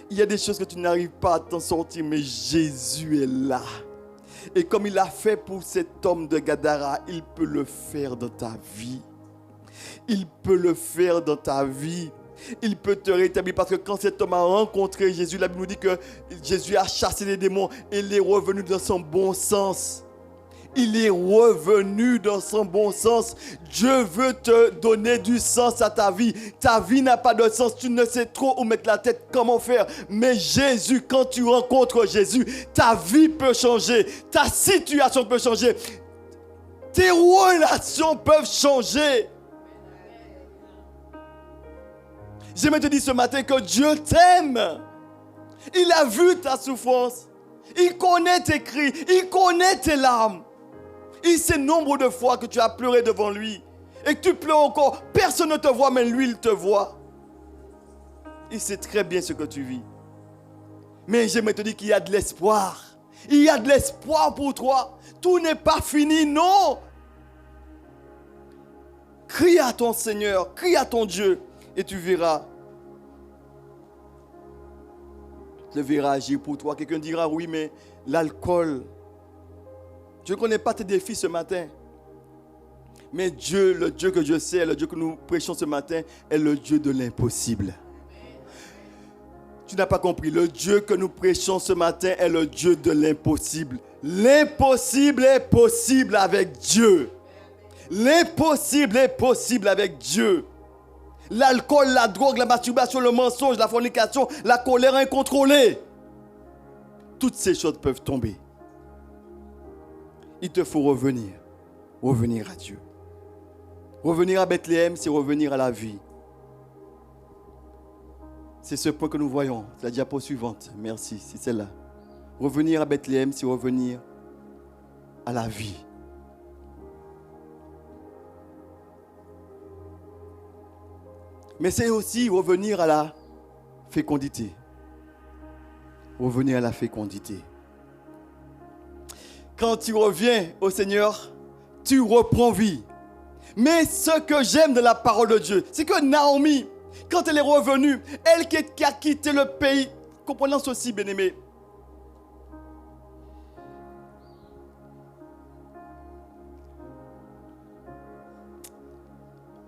Il y a des choses que tu n'arrives pas à t'en sortir, mais Jésus est là. Et comme il a fait pour cet homme de Gadara, il peut le faire dans ta vie. Il peut le faire dans ta vie. Il peut te rétablir parce que quand cet homme a rencontré Jésus, la Bible nous dit que Jésus a chassé les démons et il est revenu dans son bon sens. Il est revenu dans son bon sens. Dieu veut te donner du sens à ta vie. Ta vie n'a pas de sens. Tu ne sais trop où mettre la tête, comment faire. Mais Jésus, quand tu rencontres Jésus, ta vie peut changer. Ta situation peut changer. Tes relations peuvent changer. J'aimerais te dire ce matin que Dieu t'aime. Il a vu ta souffrance. Il connaît tes cris. Il connaît tes larmes. Il sait le nombre de fois que tu as pleuré devant lui. Et que tu pleures encore. Personne ne te voit, mais lui, il te voit. Il sait très bien ce que tu vis. Mais j'aimerais te dire qu'il y a de l'espoir. Il y a de l'espoir pour toi. Tout n'est pas fini, non. Crie à ton Seigneur, crie à ton Dieu. Et tu verras. Tu verras agir pour toi. Quelqu'un dira, oui, mais l'alcool... Je ne connais pas tes défis ce matin. Mais Dieu, le Dieu que je sais, le Dieu que nous prêchons ce matin, est le Dieu de l'impossible. Tu n'as pas compris. Le Dieu que nous prêchons ce matin est le Dieu de l'impossible. L'impossible est possible avec Dieu. L'impossible est possible avec Dieu. L'alcool, la drogue, la masturbation, le mensonge, la fornication, la colère incontrôlée. Toutes ces choses peuvent tomber. Il te faut revenir à Dieu. Revenir à Bethléem, c'est revenir à la vie. C'est ce point que nous voyons. C'est la diapo suivante. Merci, c'est celle-là. Revenir à Bethléem, c'est revenir à la vie. Mais c'est aussi revenir à la fécondité. Revenir à la fécondité. Quand tu reviens au Seigneur, tu reprends vie. Mais ce que j'aime de la parole de Dieu, c'est que Naomi, quand elle est revenue, elle qui a quitté le pays, comprenons ceci, bien-aimé.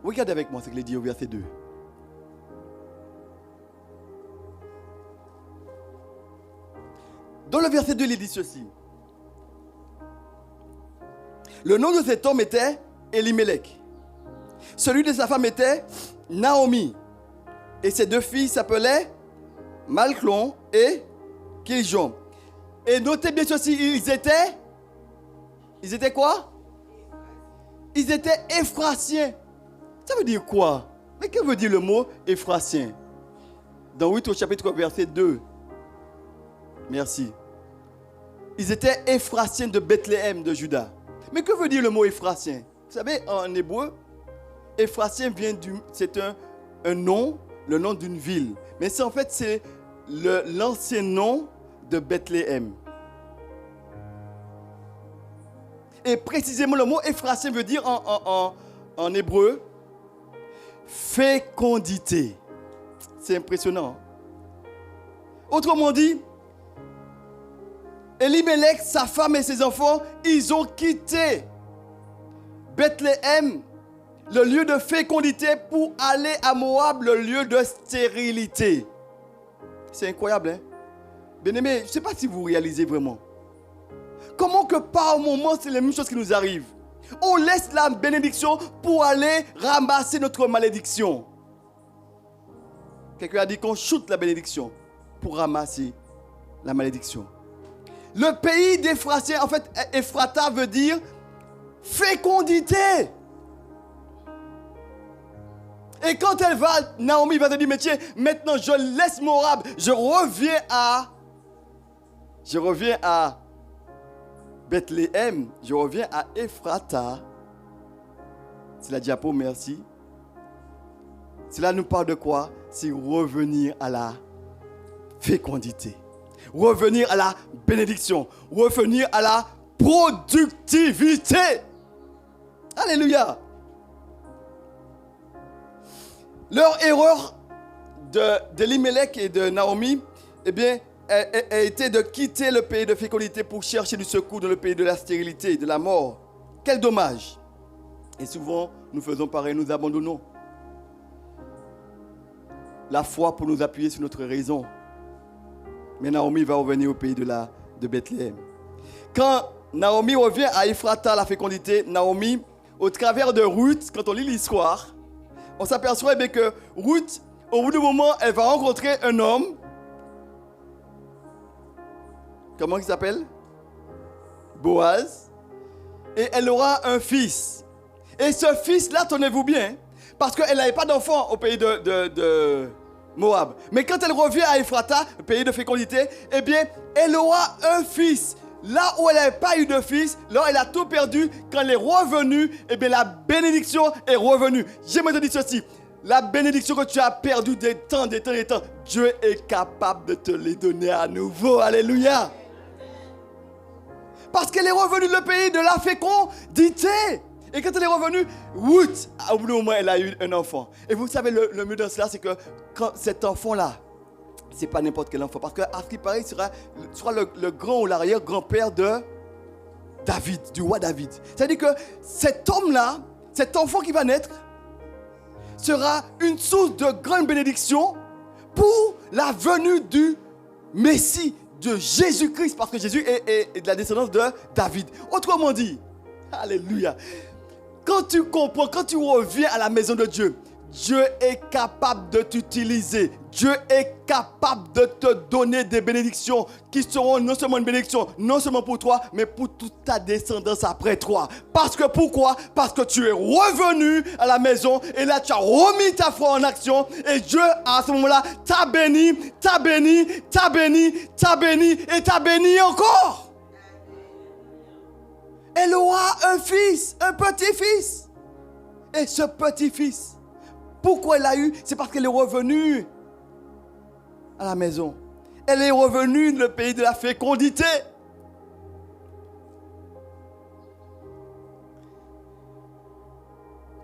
Regardez avec moi ce qu'il est dit au verset 2. Dans le verset 2, il est dit ceci. Le nom de cet homme était Elimelech. Celui de sa femme était Naomi. Et ses deux filles s'appelaient Malchlon et Kiljon. Et notez bien ceci, ils étaient quoi? Ils étaient Ephrasiens. Ça veut dire quoi? Mais que veut dire le mot Ephrasien? Dans 8 au chapitre verset 2. Merci. Ils étaient Ephrasiens de Bethléem de Juda. Mais que veut dire le mot Ephrasien? Vous savez, en hébreu, Ephrasien c'est un nom, le nom d'une ville. Mais c'est en fait, c'est l'ancien nom de Bethléem. Et précisément, le mot Ephrasien veut dire en hébreu, fécondité. C'est impressionnant. Autrement dit, Elimelech, sa femme et ses enfants, ils ont quitté Bethléem, le lieu de fécondité, pour aller à Moab, le lieu de stérilité. C'est incroyable, hein? Bien-aimés, je ne sais pas si vous réalisez vraiment. Comment que par moment, c'est la même chose qui nous arrive. On laisse la bénédiction pour aller ramasser notre malédiction. Quelqu'un a dit qu'on shoot la bénédiction pour ramasser la malédiction. Le pays d'Ephrasien, en fait, Ephrata veut dire fécondité. Et quand elle va, Naomi va te dire, mais tiens, maintenant je laisse Moab, je reviens à Bethléem, je reviens à Ephrata. C'est la diapo, merci. Cela nous parle de quoi? C'est revenir à la fécondité. Revenir à la bénédiction. Revenir à la productivité. Alléluia. Leur erreur d'Elimelech et de Naomi, eh bien, a été de quitter le pays de fécondité pour chercher du secours dans le pays de la stérilité, de la mort. Quel dommage. Et souvent, nous faisons pareil, nous abandonnons. la foi pour nous appuyer sur notre raison. Mais Naomi va revenir au pays de Bethléem. Quand Naomi revient à Ephrata, la fécondité, Naomi, au travers de Ruth, quand on lit l'histoire, on s'aperçoit bien que Ruth, au bout d'un moment, elle va rencontrer un homme. Comment il s'appelle? Boaz. Et elle aura un fils. Et ce fils-là, tenez-vous bien, parce qu'elle n'avait pas d'enfant au pays de Moab. Mais quand elle revient à Ephrata, pays de fécondité, eh bien, elle aura un fils. Là où elle n'avait pas eu de fils, là elle a tout perdu. Quand elle est revenue, eh bien, la bénédiction est revenue. J'aimerais te dire ceci. La bénédiction que tu as perdue des temps, Dieu est capable de te les donner à nouveau. Alléluia. Parce qu'elle est revenue dans le pays de la fécondité. Et quand elle est revenue, Ruth, au bout d'un moment, elle a eu un enfant. Et vous savez, le mieux dans cela, c'est que quand cet enfant-là, c'est pas n'importe quel enfant. Parce qu'à ce qui paraît, sera le grand ou l'arrière-grand-père de David, du roi David. C'est-à-dire que cet homme-là, cet enfant qui va naître, sera une source de grande bénédiction pour la venue du Messie, de Jésus-Christ. Parce que Jésus est de la descendance de David. Autrement dit, alléluia. Quand tu comprends, quand tu reviens à la maison de Dieu, Dieu est capable de t'utiliser. Dieu est capable de te donner des bénédictions qui seront non seulement une bénédiction, non seulement pour toi, mais pour toute ta descendance après toi. Parce que pourquoi? Parce que tu es revenu à la maison et là tu as remis ta foi en action et Dieu à ce moment-là t'a béni, t'a béni, t'a béni, t'a béni et t'a béni encore. Elle aura un fils, un petit-fils. Et ce petit-fils, pourquoi elle l'a eu? C'est parce qu'elle est revenue à la maison. Elle est revenue dans le pays de la fécondité.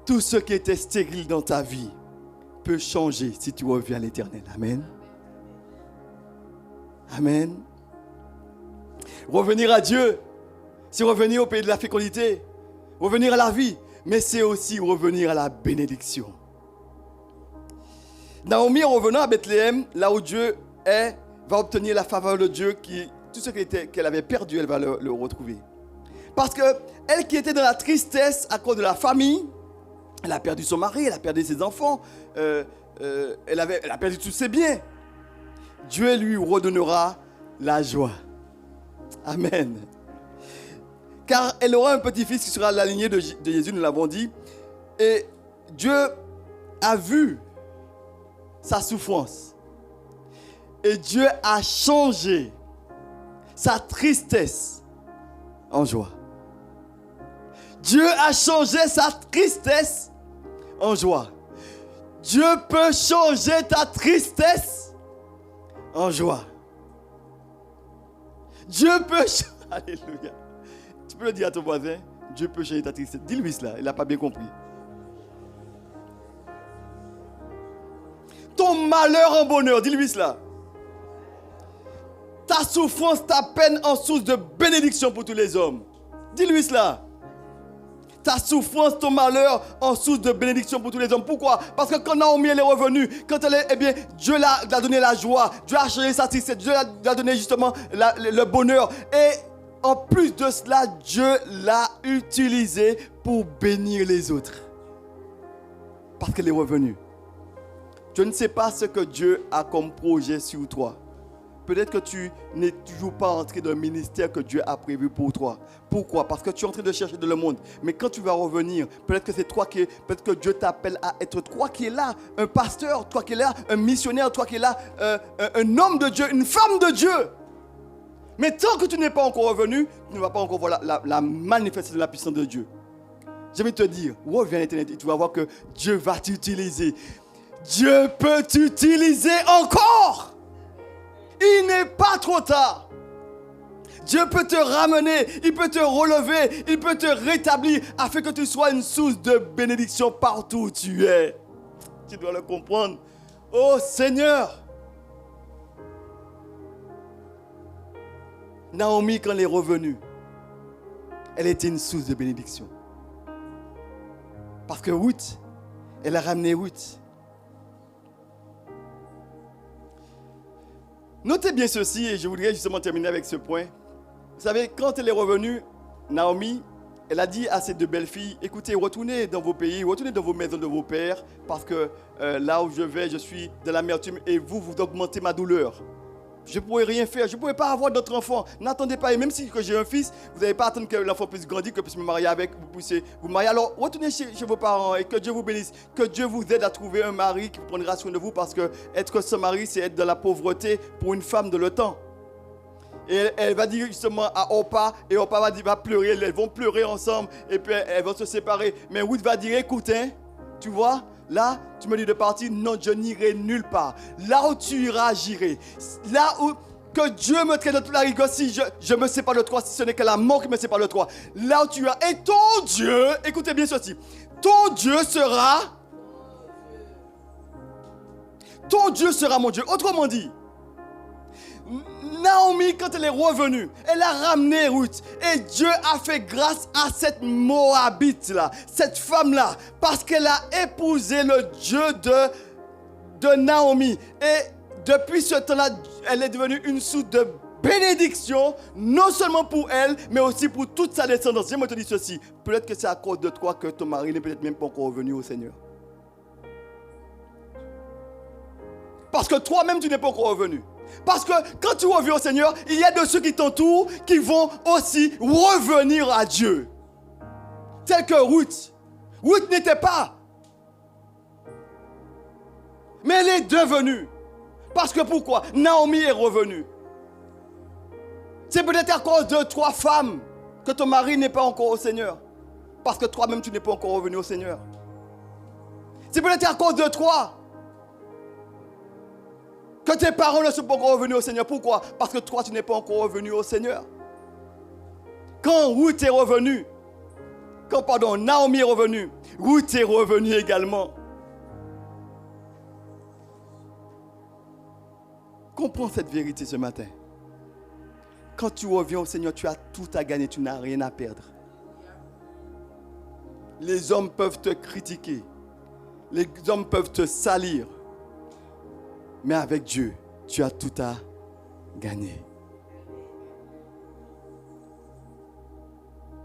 Tout ce qui était stérile dans ta vie peut changer si tu reviens à l'Éternel. Amen. Amen. Revenir à Dieu, c'est revenir au pays de la fécondité, revenir à la vie, mais c'est aussi revenir à la bénédiction. Naomi, en revenant à Bethléem, là où Dieu est, va obtenir la faveur de Dieu, tout ce qu'elle avait perdu, elle va le retrouver. Parce qu'elle qui était dans la tristesse à cause de la famille, elle a perdu son mari, elle a perdu ses enfants, elle a perdu tous ses biens. Dieu lui redonnera la joie. Amen. Car elle aura un petit-fils qui sera la lignée de Jésus, nous l'avons dit. Et Dieu a vu sa souffrance. Et Dieu a changé sa tristesse en joie. Dieu a changé sa tristesse en joie. Dieu peut changer ta tristesse en joie. Dieu peut changer... Alléluia. Tu peux le dire à ton voisin, Dieu peut changer ta tristesse. Dis-lui cela, il n'a pas bien compris. Ton malheur en bonheur, dis-lui cela. Ta souffrance, ta peine en source de bénédiction pour tous les hommes. Dis-lui cela. Ta souffrance, ton malheur en source de bénédiction pour tous les hommes. Pourquoi? Parce que quand Naomi elle est revenue, quand elle est, eh bien, Dieu l'a donné la joie, Dieu a changé sa tristesse, Dieu l'a donné justement le bonheur. Et en plus de cela, Dieu l'a utilisé pour bénir les autres. Parce qu'elle est revenue. Je ne sais pas ce que Dieu a comme projet sur toi. Peut-être que tu n'es toujours pas entré dans le ministère que Dieu a prévu pour toi. Pourquoi? Parce que tu es en train de chercher dans le monde. Mais quand tu vas revenir, peut-être que c'est toi peut-être que Dieu t'appelle à être toi qui es là, un pasteur, toi qui es là, un missionnaire, toi qui es là, un homme de Dieu, une femme de Dieu. Mais tant que tu n'es pas encore revenu, tu ne vas pas encore voir la manifestation de la puissance de Dieu. Je vais te dire, reviens à l'éternité, tu vas voir que Dieu va t'utiliser. Dieu peut t'utiliser encore. Il n'est pas trop tard. Dieu peut te ramener, il peut te relever, il peut te rétablir afin que tu sois une source de bénédiction partout où tu es. Tu dois le comprendre. Oh Seigneur. Naomi, quand elle est revenue, elle était une source de bénédiction. Parce que Ruth, elle a ramené Ruth. Notez bien ceci et je voudrais justement terminer avec ce point. Vous savez, quand elle est revenue, Naomi, elle a dit à ses 2 belles filles, écoutez, retournez dans vos pays, retournez dans vos maisons de vos pères, parce que là où je vais, je suis de l'amertume et vous augmentez ma douleur. Je ne pourrais rien faire, je ne pourrais pas avoir d'autres enfants. N'attendez pas, et même si que j'ai un fils, vous n'allez pas attendre que l'enfant puisse grandir, que puisse me marier avec, vous puissiez vous marier. Alors, retournez chez vos parents et que Dieu vous bénisse, que Dieu vous aide à trouver un mari qui prendra soin de vous, parce que être sans mari, c'est être dans la pauvreté pour une femme de le temps. Et elle va dire justement à Orpa, et Orpa va pleurer, elles vont pleurer ensemble, et puis elles vont se séparer. Mais Ruth va dire, écoute, hein, tu vois, là, tu me dis de partir, non, je n'irai nulle part. Là où tu iras, j'irai. Là où que Dieu me traite de toute la rigueur, si je me sépare de toi, si ce n'est que la mort qui me sépare de toi. Là où tu iras, et ton Dieu, écoutez bien ceci, ton Dieu sera mon Dieu. Autrement dit, Naomi, quand elle est revenue, elle a ramené Ruth. Et Dieu a fait grâce à cette Moabite-là, cette femme-là, parce qu'elle a épousé le Dieu de Naomi. Et depuis ce temps-là, elle est devenue une source de bénédiction, non seulement pour elle, mais aussi pour toute sa descendance. J'aimerais te dire ceci, peut-être que c'est à cause de toi que ton mari n'est peut-être même pas encore revenu au Seigneur. Parce que toi-même, tu n'es pas encore revenu. Parce que quand tu reviens au Seigneur, il y a de ceux qui t'entourent qui vont aussi revenir à Dieu. Tel que Ruth. Ruth n'était pas. Mais elle est devenue. Parce que pourquoi? Naomi est revenue. C'est peut-être à cause de 3 femmes que ton mari n'est pas encore au Seigneur. Parce que toi-même, tu n'es pas encore revenu au Seigneur. C'est peut-être à cause de toi que tes parents ne sont pas encore revenus au Seigneur. Pourquoi? Parce que toi, tu n'es pas encore revenu au Seigneur. Quand Ruth est revenue, Naomi est revenue, Ruth est revenue également. Comprends cette vérité ce matin. Quand tu reviens au Seigneur, tu as tout à gagner, tu n'as rien à perdre. Les hommes peuvent te critiquer, les hommes peuvent te salir. Mais avec Dieu, tu as tout à gagner.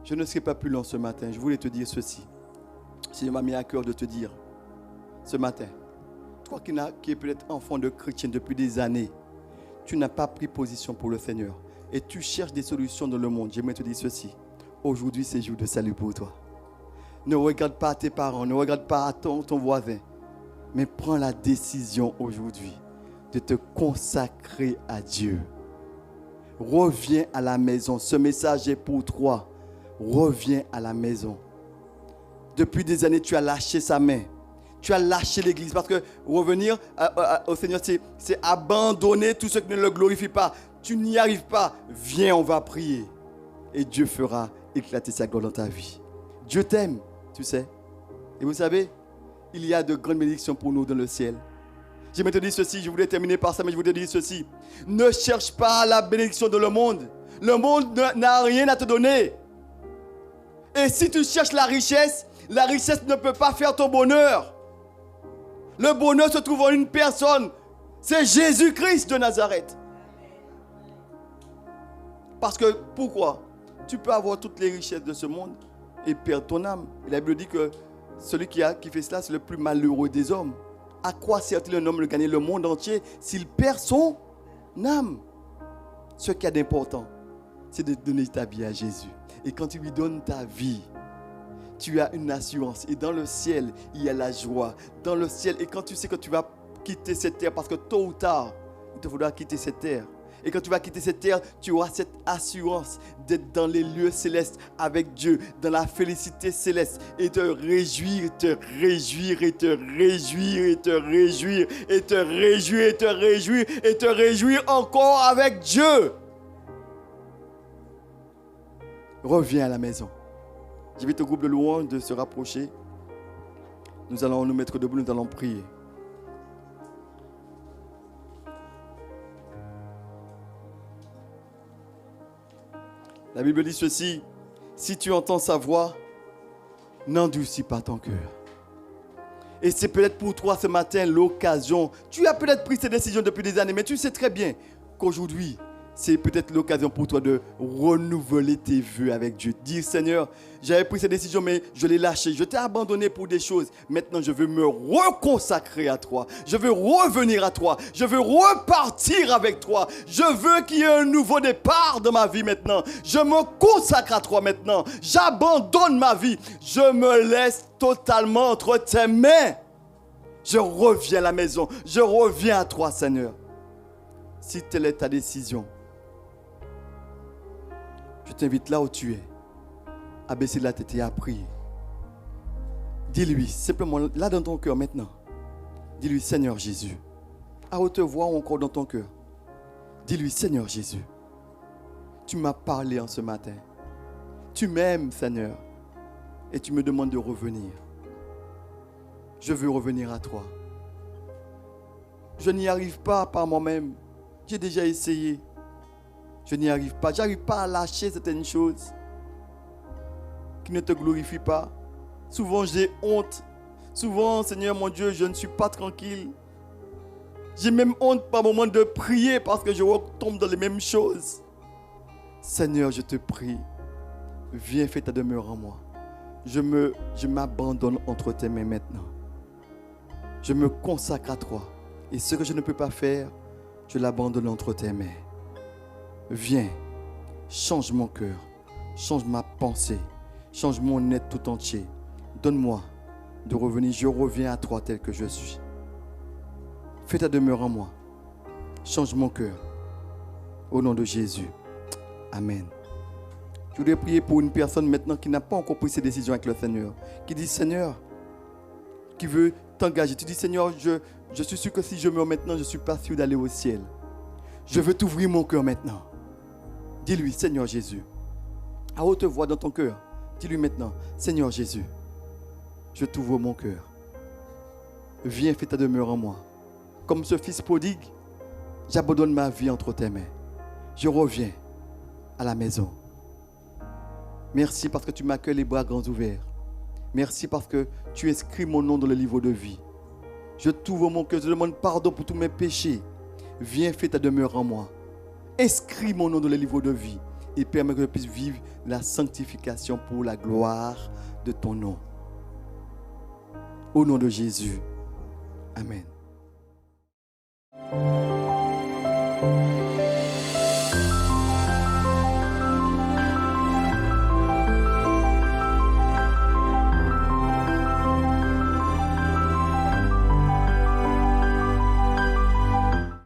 Je ne serai pas plus long ce matin. Je voulais te dire ceci. Seigneur m'a mis à cœur de te dire ce matin. Toi qui es peut-être enfant de chrétien depuis des années, tu n'as pas pris position pour le Seigneur. Et tu cherches des solutions dans le monde. J'aimerais te dire ceci. Aujourd'hui, c'est jour de salut pour toi. Ne regarde pas tes parents, ne regarde pas ton voisin. Mais prends la décision aujourd'hui de te consacrer à Dieu. Reviens à la maison. Ce message est pour toi. Reviens à la maison. Depuis des années, tu as lâché sa main. Tu as lâché l'église. Parce que revenir au Seigneur, c'est abandonner tout ce qui ne le glorifie pas. Tu n'y arrives pas. Viens, on va prier. Et Dieu fera éclater sa gloire dans ta vie. Dieu t'aime, tu sais. Et vous savez, il y a de grandes bénédictions pour nous dans le ciel. Je vais te dire ceci, je voulais terminer par ça, mais je voulais te dire ceci. Ne cherche pas la bénédiction de le monde. Le monde n'a rien à te donner. Et si tu cherches la richesse ne peut pas faire ton bonheur. Le bonheur se trouve en une personne. C'est Jésus-Christ de Nazareth. Parce que, pourquoi? Tu peux avoir toutes les richesses de ce monde et perdre ton âme. Et la Bible dit que celui qui fait cela, c'est le plus malheureux des hommes. À quoi sert-il un homme de gagner le monde entier s'il perd son âme? Ce qu'il y a d'important, c'est de donner ta vie à Jésus. Et quand tu lui donnes ta vie, tu as une assurance. Et dans le ciel, il y a la joie. Dans le ciel, et quand tu sais que tu vas quitter cette terre, parce que tôt ou tard, il te faudra quitter cette terre. Et quand tu vas quitter cette terre, tu auras cette assurance d'être dans les lieux célestes avec Dieu, dans la félicité céleste, et te réjouir, te réjouir, et te réjouir, et te réjouir, et te réjouir, et te réjouir, et te réjouir encore avec Dieu. Reviens à la maison. J'invite au groupe de louanges de se rapprocher. Nous allons nous mettre debout, nous allons prier. La Bible dit ceci, si tu entends sa voix, n'endurcis pas ton cœur. Et c'est peut-être pour toi ce matin l'occasion. Tu as peut-être pris ces décisions depuis des années, mais tu sais très bien qu'aujourd'hui, c'est peut-être l'occasion pour toi de renouveler tes vœux avec Dieu. Dire, Seigneur, j'avais pris cette décision, mais je l'ai lâchée. Je t'ai abandonné pour des choses. Maintenant, je veux me reconsacrer à toi. Je veux revenir à toi. Je veux repartir avec toi. Je veux qu'il y ait un nouveau départ dans ma vie maintenant. Je me consacre à toi maintenant. J'abandonne ma vie. Je me laisse totalement entre tes mains. Je reviens à la maison. Je reviens à toi, Seigneur. Si telle est ta décision, je t'invite là où tu es, à baisser la tête et à prier. Dis-lui, simplement, là dans ton cœur maintenant, dis-lui, Seigneur Jésus, à haute voix ou encore dans ton cœur, dis-lui, Seigneur Jésus, tu m'as parlé en ce matin. Tu m'aimes, Seigneur, et tu me demandes de revenir. Je veux revenir à toi. Je n'y arrive pas par moi-même. J'ai déjà essayé. Je n'y arrive pas. Je n'arrive pas à lâcher certaines choses qui ne te glorifient pas. Souvent, j'ai honte. Souvent, Seigneur mon Dieu, je ne suis pas tranquille. J'ai même honte par moment de prier parce que je retombe dans les mêmes choses. Seigneur, je te prie, viens fais ta demeure en moi. Je m'abandonne entre tes mains maintenant. Je me consacre à toi. Et ce que je ne peux pas faire, je l'abandonne entre tes mains. Viens, change mon cœur, change ma pensée, change mon être tout entier. Donne-moi de revenir, je reviens à toi tel que je suis. Fais ta demeure en moi. Change mon cœur. Au nom de Jésus. Amen. Je voudrais prier pour une personne maintenant qui n'a pas encore pris ses décisions avec le Seigneur. Qui dit, Seigneur, qui veut t'engager. Tu dis, Seigneur, je suis sûr que si je meurs maintenant, je ne suis pas sûr d'aller au ciel. Je veux t'ouvrir mon cœur maintenant. Dis-lui, Seigneur Jésus, à haute voix dans ton cœur, dis-lui maintenant, Seigneur Jésus, je t'ouvre mon cœur. Viens, fais ta demeure en moi. Comme ce fils prodigue, j'abandonne ma vie entre tes mains. Je reviens à la maison. Merci parce que tu m'accueilles les bras grands ouverts. Merci parce que tu inscris mon nom dans le livre de vie. Je t'ouvre mon cœur, je demande pardon pour tous mes péchés. Viens, fais ta demeure en moi. Inscris mon nom dans le livre de vie et permets que je puisse vivre la sanctification pour la gloire de ton nom. Au nom de Jésus. Amen.